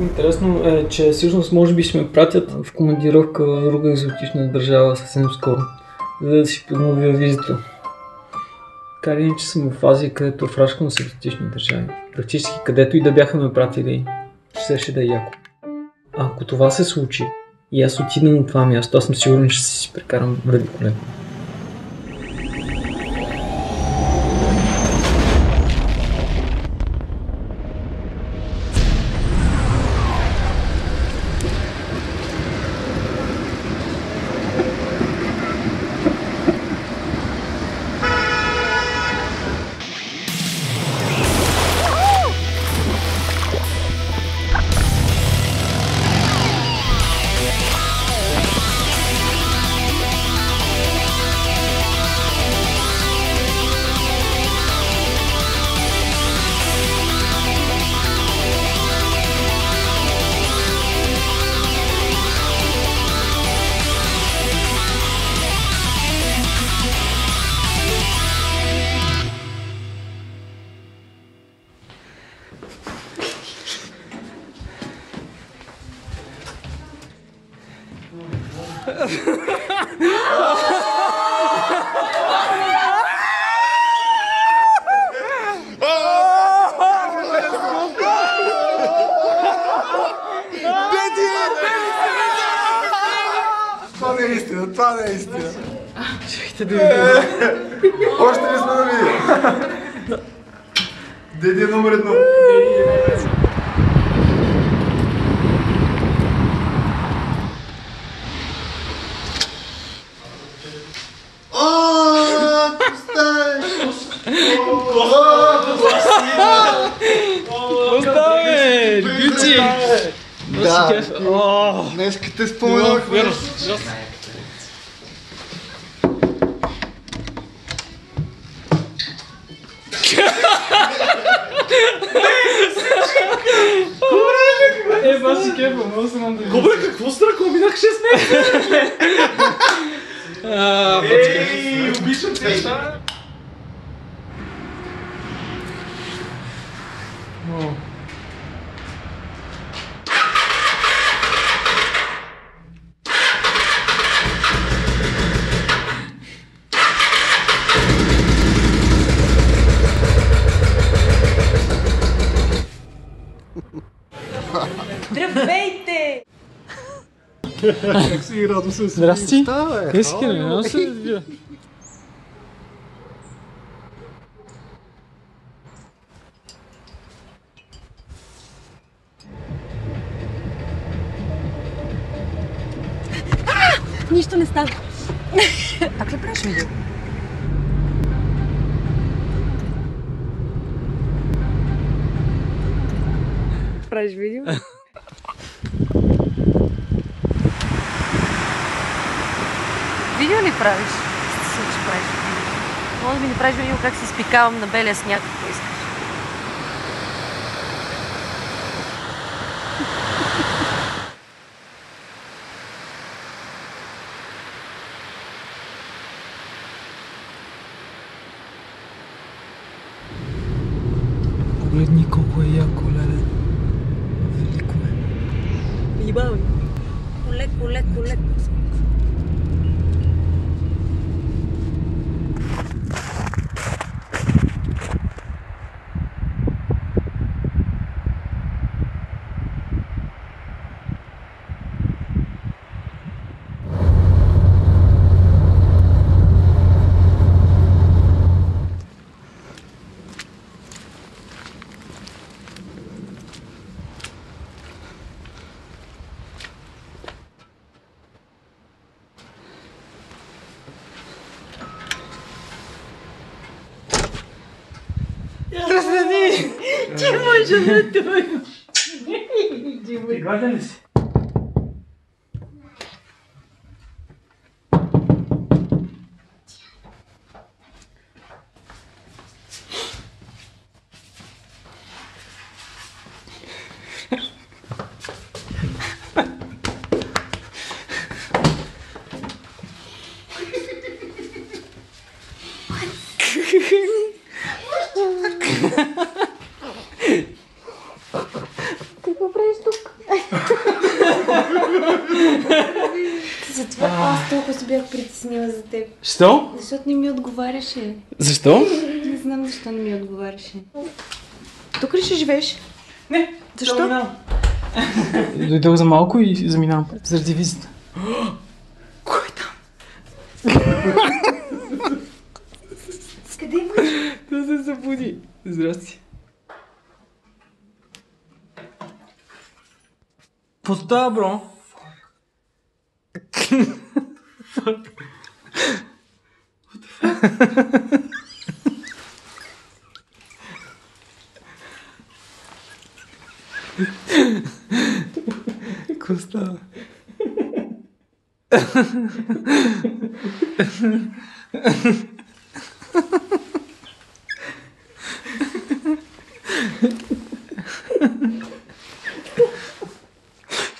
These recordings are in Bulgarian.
Интересно е, че всъщност може би ще ме пратят в командировка в друга екзотична държава съвсем скоро, за да си подновя визито. Така ли, че съм в Азия, където фрашкам с екзотични държави. Практически където и да бяха ме пратили, ще да е яко. Ако това се случи и аз отида на това място, аз съм сигурен, че си прекарам великолепно. Това не е истина. Чакайте да видим. Още не сме да видим. Деди е номер 1. Оставе! Бючи! Да, днес те споменах. Баси кефа, много се надали. Кобре, какво страх? Минах 6 месеца! Ей, обичам те неща! Здравейте! Как си радо се Здрасти! Къде си, Кирил? Не се разбира. Нищо не става. Пак ли правиш видео? Правиш видео? Видео ли правиш? Ще правиш видео. Може да ми направиш видео как се изпикавам на белия сняг, ако искаш. Погледни колко е яко, леле. Велико е. Ебавай. Леко, леко, леко. Разреди! Ти може на това! Ти гладен ли си? Какво правиш тук? Защо? Защото не ми отговаряше. Защо? Не знам защо не ми отговаряше. Тук ли ще живееш? Не. Защо? Дойдох за малко и заминавам заради визита. Кой е там? Къде имаш? Да се събуди. Здрасти. Какво става, бро? Какво става?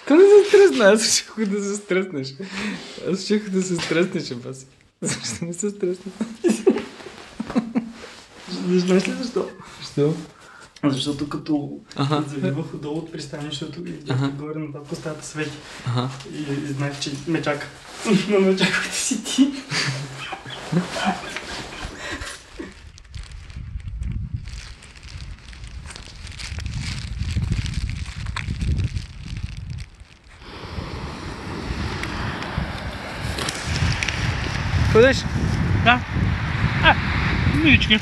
То не се стресна, аз ще да се стреснеш. Аз ще да се стреснеш, бас. Защо не се стресна? Не знаеш ли защо? Що? Защото като завивах отдолу от пристанището и видях горе на това стаята свети. И знаех, че ме чака. Но ме очаквах да си ти. Ходиш? Да. Милички.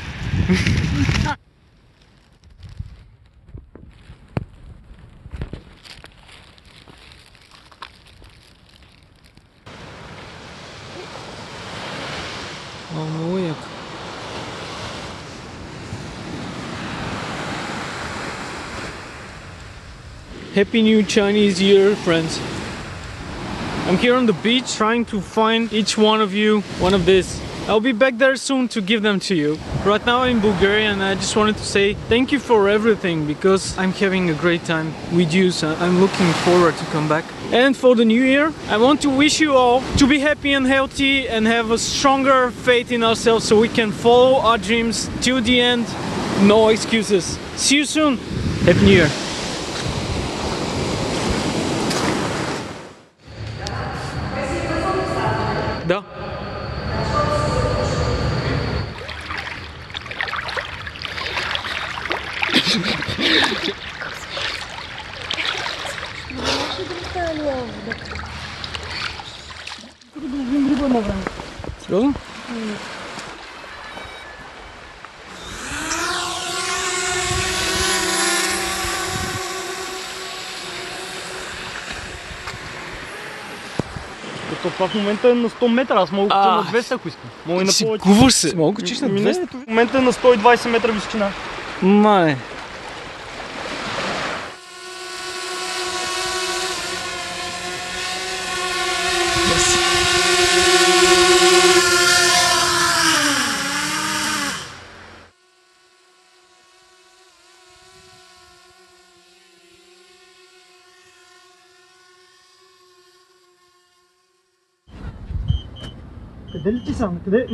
Много яко. Happy New Chinese Year, friends. I'm here on the beach trying to find each one of you one of this. I'll be back there soon to give them to you. Right now I'm in Bulgaria and I just wanted to say thank you for everything because I'm having a great time with you, so I'm looking forward to come back. And for the new year, I want to wish you all to be happy and healthy and have a stronger faith in ourselves so we can follow our dreams till the end. No excuses. See you soon. Happy New Year. Да. Сериозно? Като това в момента е на 100 метра, аз мога да на 200, ако искам. Мога и на повече. Гуваш се. Мога да качиш на 200? Не, в момента е на 120 метра височина. Мане. Къде ли ти сам? Къде?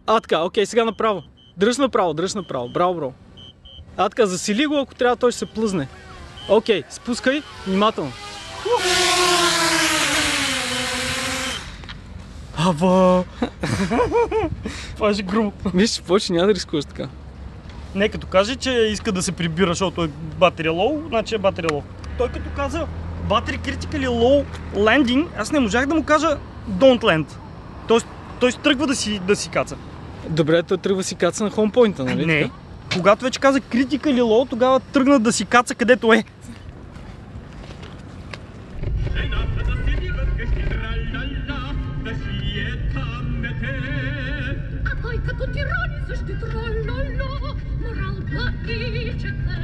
Така, окей, сега направо. Дръж направо, дръж направо. Браво, бро. Така, засили го, ако трябва той ще се плъзне. Окей, спускай, внимателно. Аба! Това е грубо. Виж, повече няма да рискуваш така. Не, като каже, че иска да се прибира, защото е battery low, значи е battery low. Той като каза battery critically low landing, аз не можах да му кажа don't land. Тоест, той тръгва да си каца. Добре, той тръгва си каца на хоумпойнта, нали? Не. Така? Когато вече каза critically low, тогава тръгна да си каца където е. А той като тирани защит трололо, морал да ичете.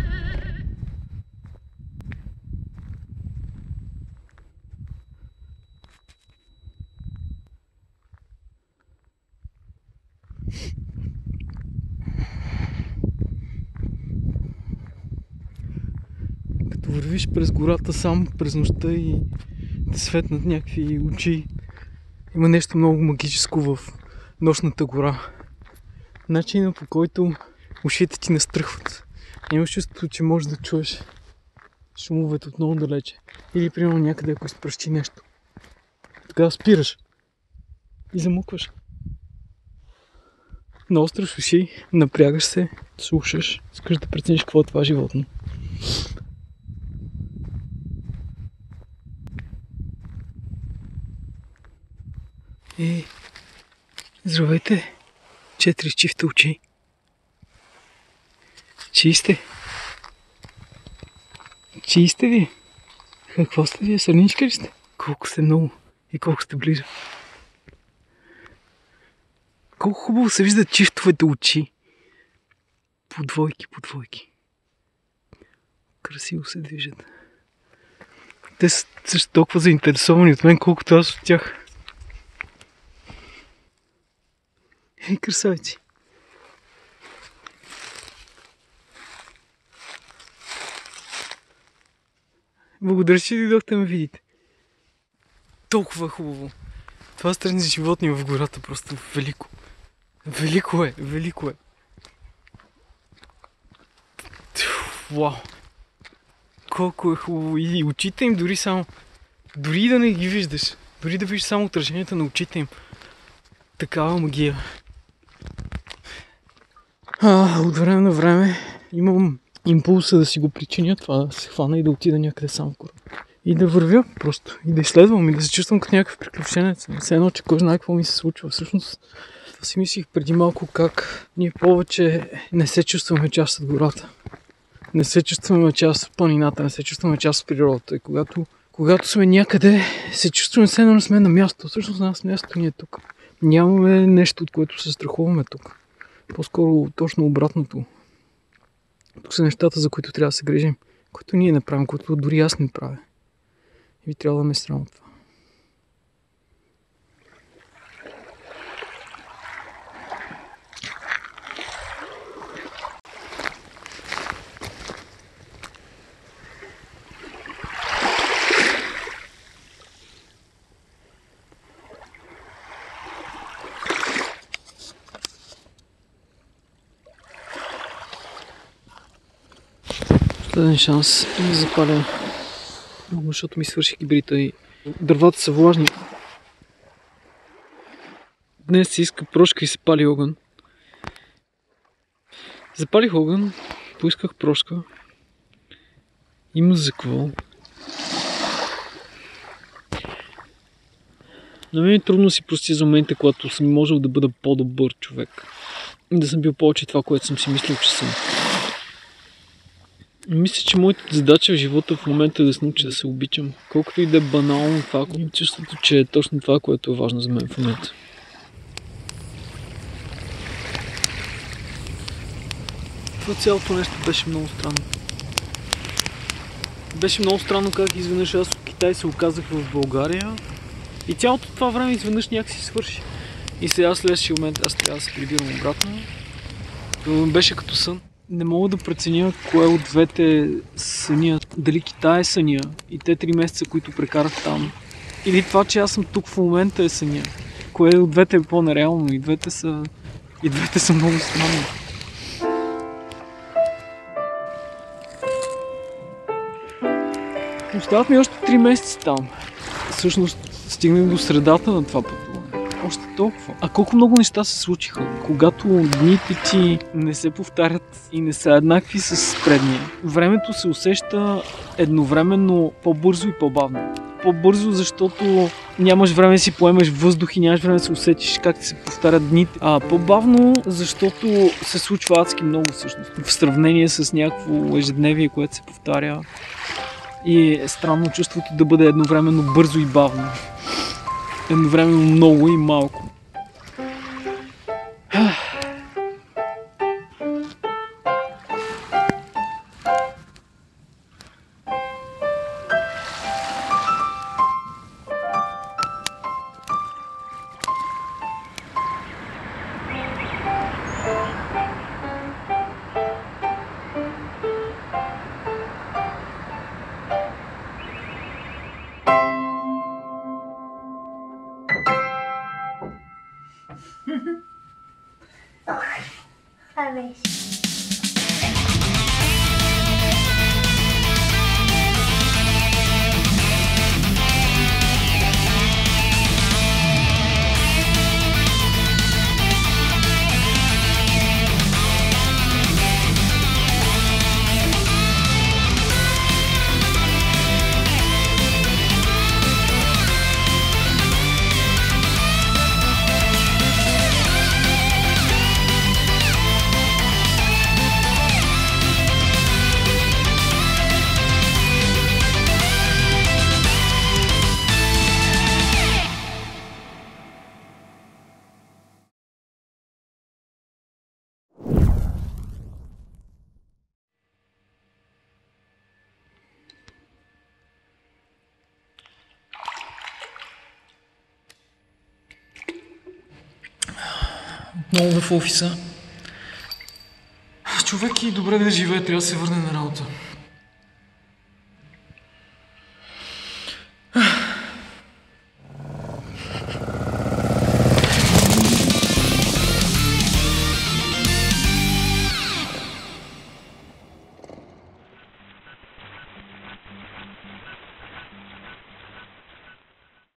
Като вървиш през гората сам, през нощта и да светнат някакви очи, има нещо много магическо в нощната гора. Начинът, по който ушите ти настръхват. Имаш чувството, че можеш да чуеш шумовете от много далече. Или примерно някъде, ако изпръщи нещо. Тогава спираш и замукваш. Наостряш уши, напрягаш се, слушаш, искаш да прецениш какво е това животно. И здравейте, 4 чифта очи. Чии сте? Чии сте ви? Какво сте вие? Сърничка ли сте? Колко сте много и колко сте близо. Колко хубаво се виждат чифтовете очи. По двойки. Красиво се движат. Те са също толкова заинтересовани от мен, колкото аз от тях. Ей, красавици! Благодаря, че дойдохте ме видите. Толкова хубаво. Това странни животни в гората просто велико. Велико е. Вау! Колко е хубаво. И очите им дори да не ги виждаш, дори да виждаш само отражението на очите им. Такава магия. От време на време имам импулса да си го причиня това, да се хвана и да отида някъде сам в гората. И да вървя просто, и да изследвам, и да се чувствам като някакъв приключенец. Все едно, че кой знае какво ми се случва. Всъщност, това си мислих преди малко как ние повече не се чувстваме част от гората. Не се чувстваме част от планината, не се чувстваме част от природата. И когато сме някъде, се чувстваме все едно не сме на място. Всъщност нас мястото ни е тук. Нямаме нещо, от което се страхуваме тук. По-скоро точно обратното. Тук са нещата, за които трябва да се грижим, които ние не правим, които дори аз не правя. И би трябвало да ме е срам от това. Последен шанс да запаля много, защото ми свърши кибрита и дървата са влажни. Днес се иска прошка и се пали огън. Запалих огън, поисках прошка. Има за какво. На мен е трудно да си простя за момента, когато съм можел да бъда по-добър човек. И да съм бил повече това, което съм си мислил, че съм. Мисля, че моята задача в живота в момента е да се науча да се обичам. Колкото и да е банално това, имам чувството, че е точно това, което е важно за мен в момента. Това цялото нещо беше много странно. Беше много странно как изведнъж аз от Китай се оказах в България и цялото това време изведнъж някак си свърши. И сега следващия момент аз трябва да се прибирам обратно. Това беше като сън. Не мога да преценя кое от двете съня. Дали Китай е съня и те 3 месеца, които прекарах там. Или това, че аз съм тук в момента е съня. Кое от двете е по-нереално. И двете са много странни. Остават ми още 3 месеца там. Всъщност стигнах до средата на това пътуване. Още толкова. А колко много неща се случиха, когато дните ти не се повтарят и не са еднакви с предния. Времето се усеща едновременно по-бързо и по-бавно. По-бързо, защото нямаш време да си поемеш въздух и нямаш време да се усетиш как ти се повтарят дните. А по-бавно, защото се случва адски много всъщност. В сравнение с някакво ежедневие, което се повтаря. И е странно чувството да бъде едновременно бързо и бавно. Едновременно много и малко. Много в офиса. Човек и добре да живее, трябва да се върне на работа.